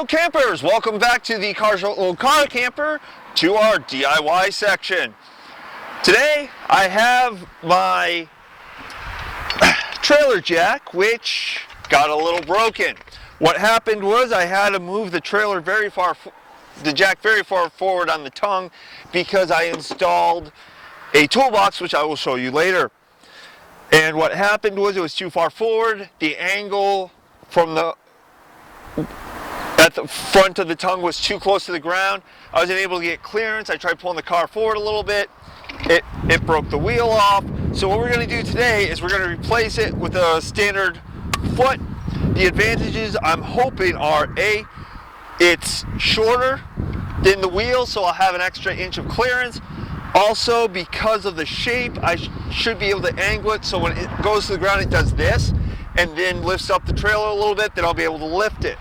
campers, welcome back to the Cars Local Car Camper, to our DIY section. Today I have my trailer jack, which got a little broken. What happened was I had to move the trailer the jack very far forward on the tongue because I installed a toolbox, which I will show you later. And what happened was it was too far forward. The angle from at the front of the tongue was too close to the ground. I wasn't able to get clearance. I tried pulling the car forward a little bit. It broke the wheel off. So what we're going to do today is we're going to replace it with a standard foot. The advantages I'm hoping are it's shorter than the wheel, so I'll have an extra inch of clearance. Also, because of the shape, I should be able to angle it so when it goes to the ground it does this and then lifts up the trailer a little bit, then I'll be able to lift it.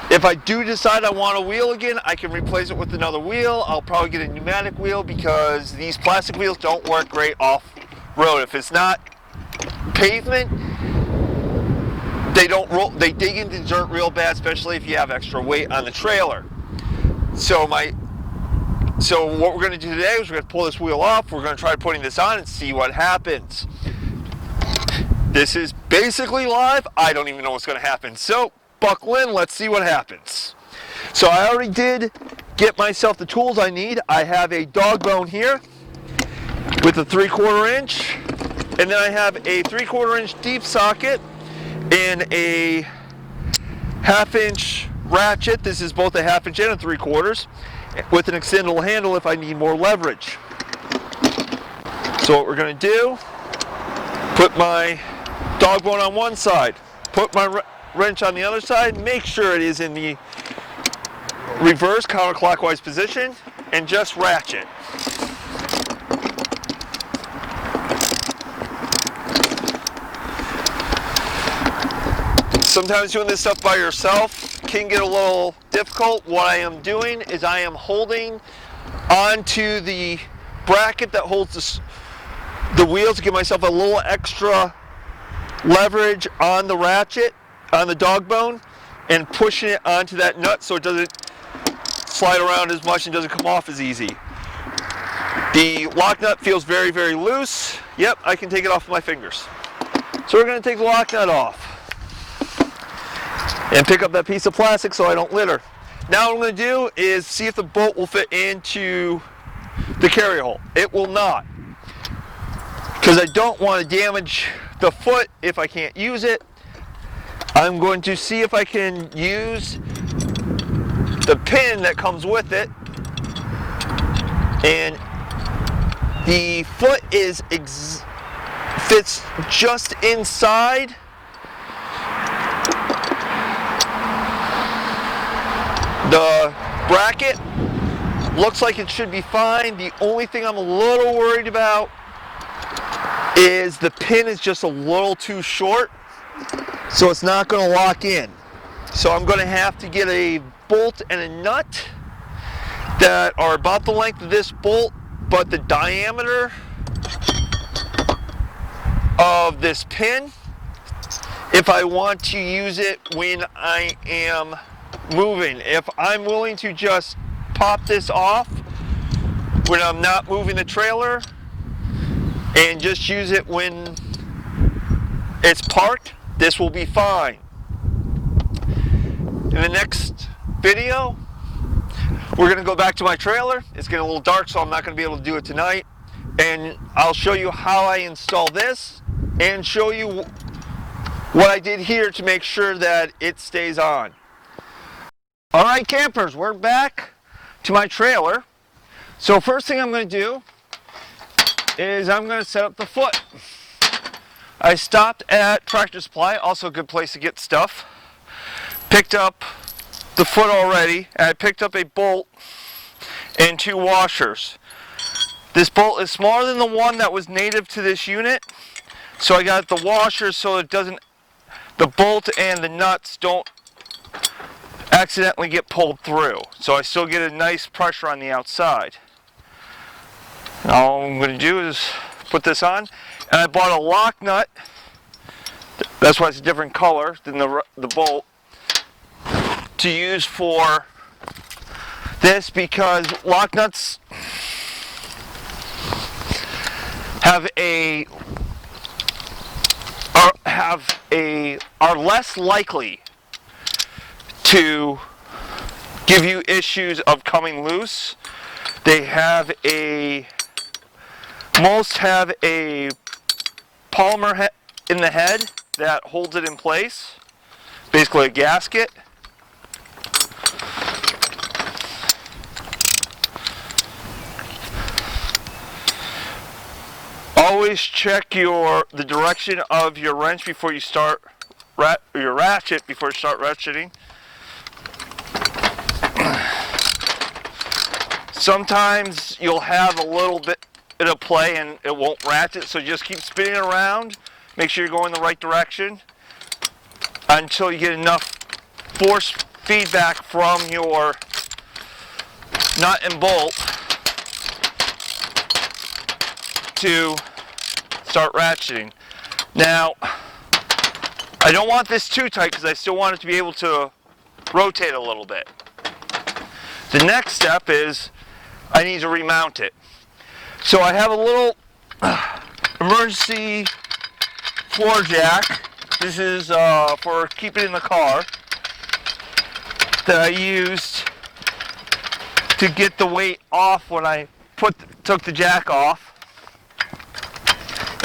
If I do decide I want a wheel again, I can replace it with another wheel. I'll probably get a pneumatic wheel because these plastic wheels don't work great off-road. If it's not pavement, they dig into dirt real bad, especially if you have extra weight on the trailer. So what we're going to do today is we're going to pull this wheel off. We're going to try putting this on and see what happens. This is basically live. I don't even know what's going to happen. So buckle in, let's see what happens. So I already did get myself the tools I need. I have a dog bone here with a 3/4 inch, and then I have a 3/4 inch deep socket and a 1/2 inch ratchet. This is both a 1/2 inch and a 3/4 with an extendable handle if I need more leverage. So what we're going to do, put my dog bone on one side, put my wrench on the other side, make sure it is in the reverse counterclockwise position, and just ratchet. Sometimes doing this stuff by yourself can get a little difficult. What I am doing is I am holding onto the bracket that holds the wheels to give myself a little extra leverage on the ratchet, on the dog bone, and pushing it onto that nut so it doesn't slide around as much and doesn't come off as easy. The lock nut feels very, very loose. Yep, I can take it off with my fingers. So we're going to take the lock nut off and pick up that piece of plastic so I don't litter. Now what I'm going to do is see if the bolt will fit into the carry hole. It will not, because I don't want to damage the foot if I can't use it. I'm going to see if I can use the pin that comes with it, and the foot fits just inside the bracket. Looks like it should be fine. The only thing I'm a little worried about is the pin is just a little too short, so it's not going to lock in. So I'm going to have to get a bolt and a nut that are about the length of this bolt, but the diameter of this pin, if I want to use it when I am moving. If I'm willing to just pop this off when I'm not moving the trailer and just use it when it's parked, this will be fine. In the next video, we're going to go back to my trailer. It's getting a little dark, so I'm not going to be able to do it tonight. And I'll show you how I install this and show you what I did here to make sure that it stays on. All right, campers, we're back to my trailer. So first thing I'm going to do is I'm going to set up the foot. I stopped at Tractor Supply, also a good place to get stuff. Picked up the foot already, and I picked up a bolt and 2 washers. This bolt is smaller than the one that was native to this unit, so I got the washers so the bolt and the nuts don't accidentally get pulled through. So I still get a nice pressure on the outside. Now all I'm going to do is put this on, and I bought a lock nut. That's why it's a different color than the bolt. to use for this because lock nuts are less likely to give you issues of coming loose. Most have a polymer in the head that holds it in place, basically a gasket. Always check the direction of your wrench before you start your ratchet before you start ratcheting. Sometimes you'll have a little bit of play and it won't ratchet, so just keep spinning around. Make sure you're going the right direction until you get enough force feedback from your nut and bolt to start ratcheting. Now, I don't want this too tight because I still want it to be able to rotate a little bit. The next step is I need to remount it. So I have a little emergency floor jack. This is for keeping it in the car that I used to get the weight off when I took the jack off.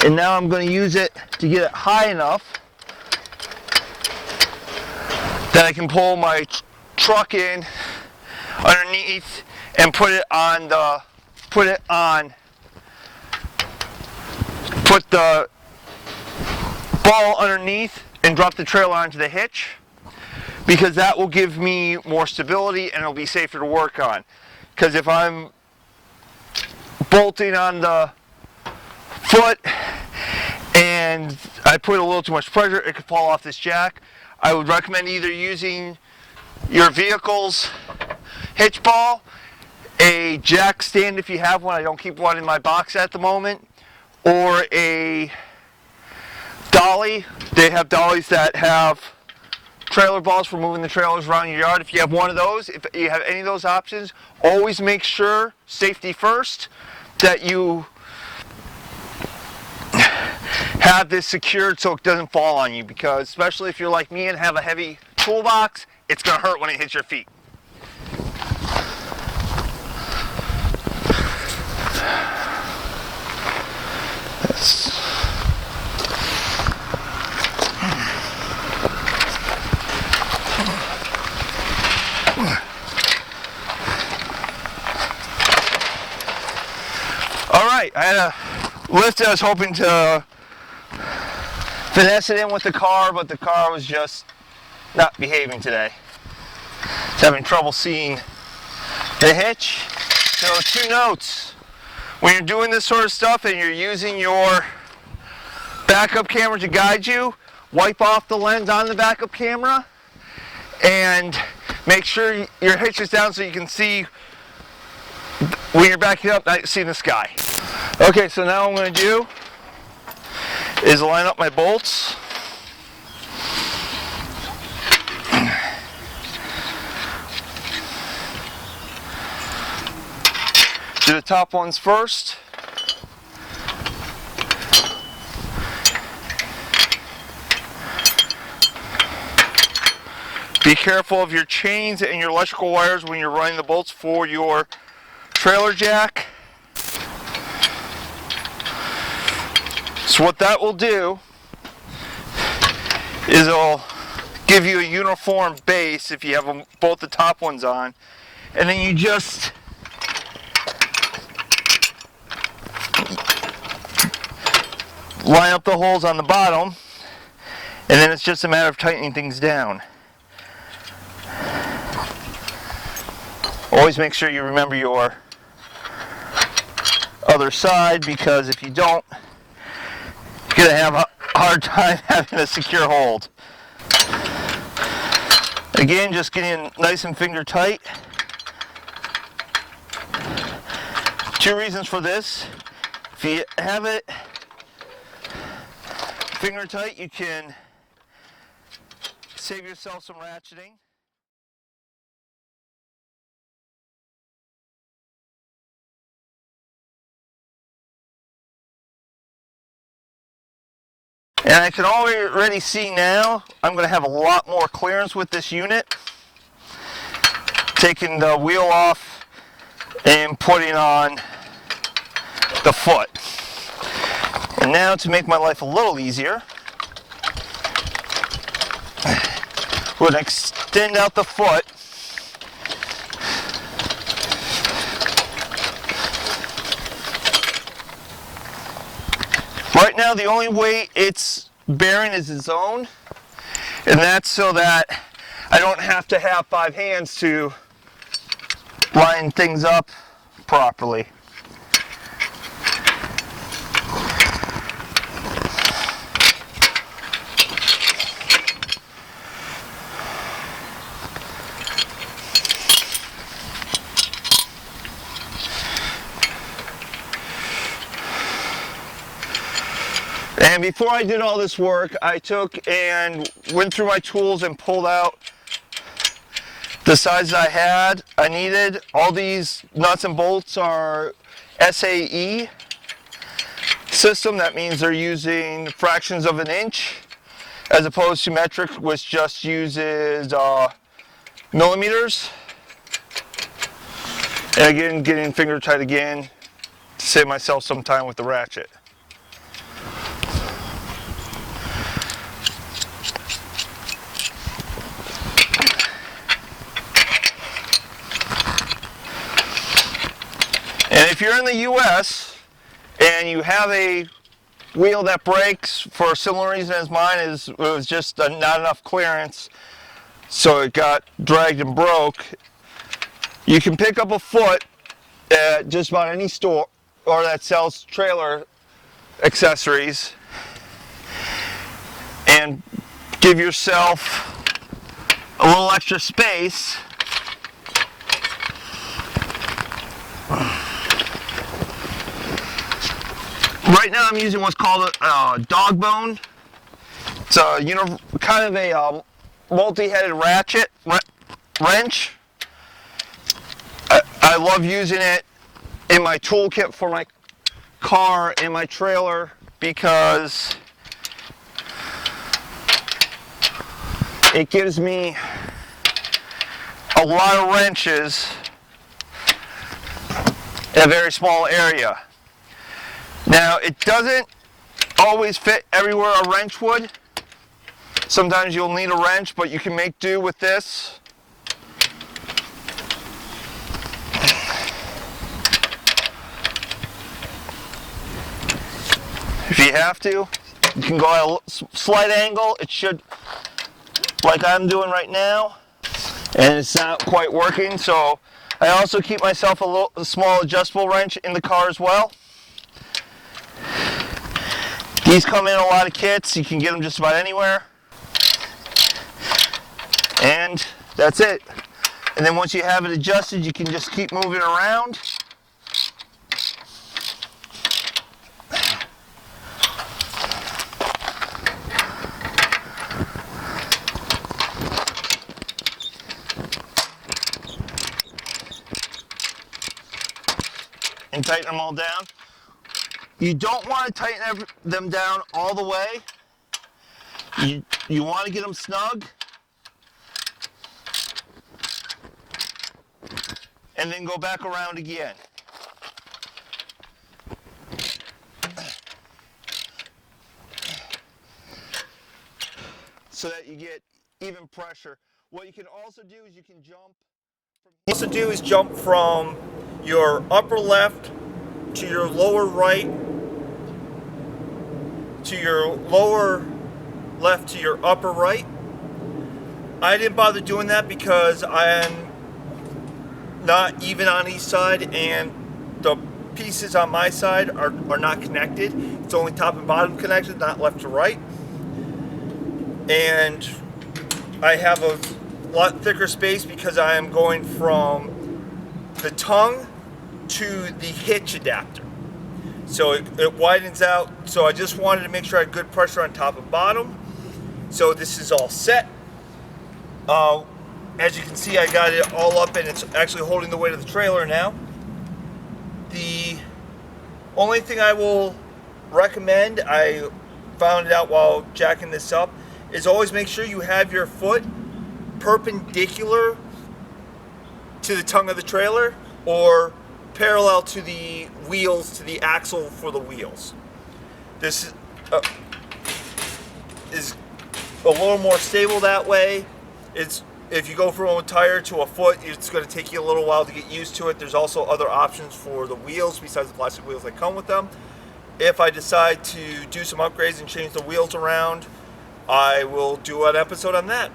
And now I'm going to use it to get it high enough that I can pull my truck in underneath and put the ball underneath and drop the trailer onto the hitch, because that will give me more stability and it'll be safer to work on. Because if I'm bolting on the foot and I put a little too much pressure, it could fall off this jack. I would recommend either using your vehicle's hitch ball, a jack stand if you have one. I don't keep one in my box at the moment, or a dolly. They have dollies that have trailer balls for moving the trailers around your yard. If you have one of those, if you have any of those options, always make sure, safety first, that you have this secured so it doesn't fall on you, because especially if you're like me and have a heavy toolbox, it's going to hurt when it hits your feet. Alright, I had a lift I was hoping to finesse it in with the car, but the car was just not behaving today. It's having trouble seeing the hitch. So 2 notes. When you're doing this sort of stuff and you're using your backup camera to guide you, wipe off the lens on the backup camera and make sure your hitch is down so you can see when you're backing up, not seeing the sky. Okay, so now what I'm going to do is line up my bolts. Do the top ones first. Be careful of your chains and your electrical wires when you're running the bolts for your trailer jack. So what that will do is it'll give you a uniform base if you have both the top ones on, and then you just line up the holes on the bottom, and then it's just a matter of tightening things down. Always make sure you remember your other side, because if you don't, you're going to have a hard time having a secure hold. Again, just getting nice and finger tight. 2 reasons for this. If you have it finger tight, you can save yourself some ratcheting. And I can already see now I'm going to have a lot more clearance with this unit. Taking the wheel off and putting on the foot. And now, to make my life a little easier, we're going to extend out the foot. Right now, the only way it's bearing is its own, and that's so that I don't have to have 5 hands to line things up properly. And before I did all this work, I took and went through my tools and pulled out the sizes I needed. All these nuts and bolts are SAE system. That means they're using fractions of an inch, as opposed to metric, which just uses millimeters. And again, getting finger tight again to save myself some time with the ratchet. And if you're in the US and you have a wheel that breaks for a similar reason as mine, it was just not enough clearance, so it got dragged and broke, you can pick up a foot at just about any store or that sells trailer accessories and give yourself a little extra space. Right now I'm using what's called a dog bone. It's a kind of a multi-headed ratchet wrench. I love using it in my toolkit for my car and my trailer because it gives me a lot of wrenches in a very small area. Now, it doesn't always fit everywhere a wrench would. Sometimes you'll need a wrench, but you can make do with this. If you have to, you can go at a slight angle. It should, like I'm doing right now, and it's not quite working. So I also keep myself a small adjustable wrench in the car as well. These come in a lot of kits. You can get them just about anywhere. And that's it. And then once you have it adjusted, you can just keep moving around. And tighten them all down. You don't want to tighten them down all the way. You want to get them snug. And then go back around again. So that you get even pressure. What you can also do is jump from your upper left to your lower right, to your lower left to your upper right. I didn't bother doing that because I am not even on each side and the pieces on my side are not connected. It's only top and bottom connected, not left to right. And I have a lot thicker space because I am going from the tongue to the hitch adapter. So it widens out. So I just wanted to make sure I had good pressure on top and bottom. So this is all set. As you can see, I got it all up and it's actually holding the weight of the trailer now. The only thing I will recommend, I found out while jacking this up, is always make sure you have your foot perpendicular to the tongue of the trailer or parallel to the wheels, to the axle for the wheels. This is a little more stable that way. If you go from a tire to a foot, it's going to take you a little while to get used to it. There's also other options for the wheels besides the plastic wheels that come with them. If I decide to do some upgrades and change the wheels around, I will do an episode on that.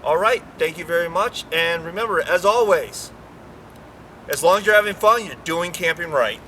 All right, thank you very much. And remember, as always, as long as you're having fun, you're doing camping right.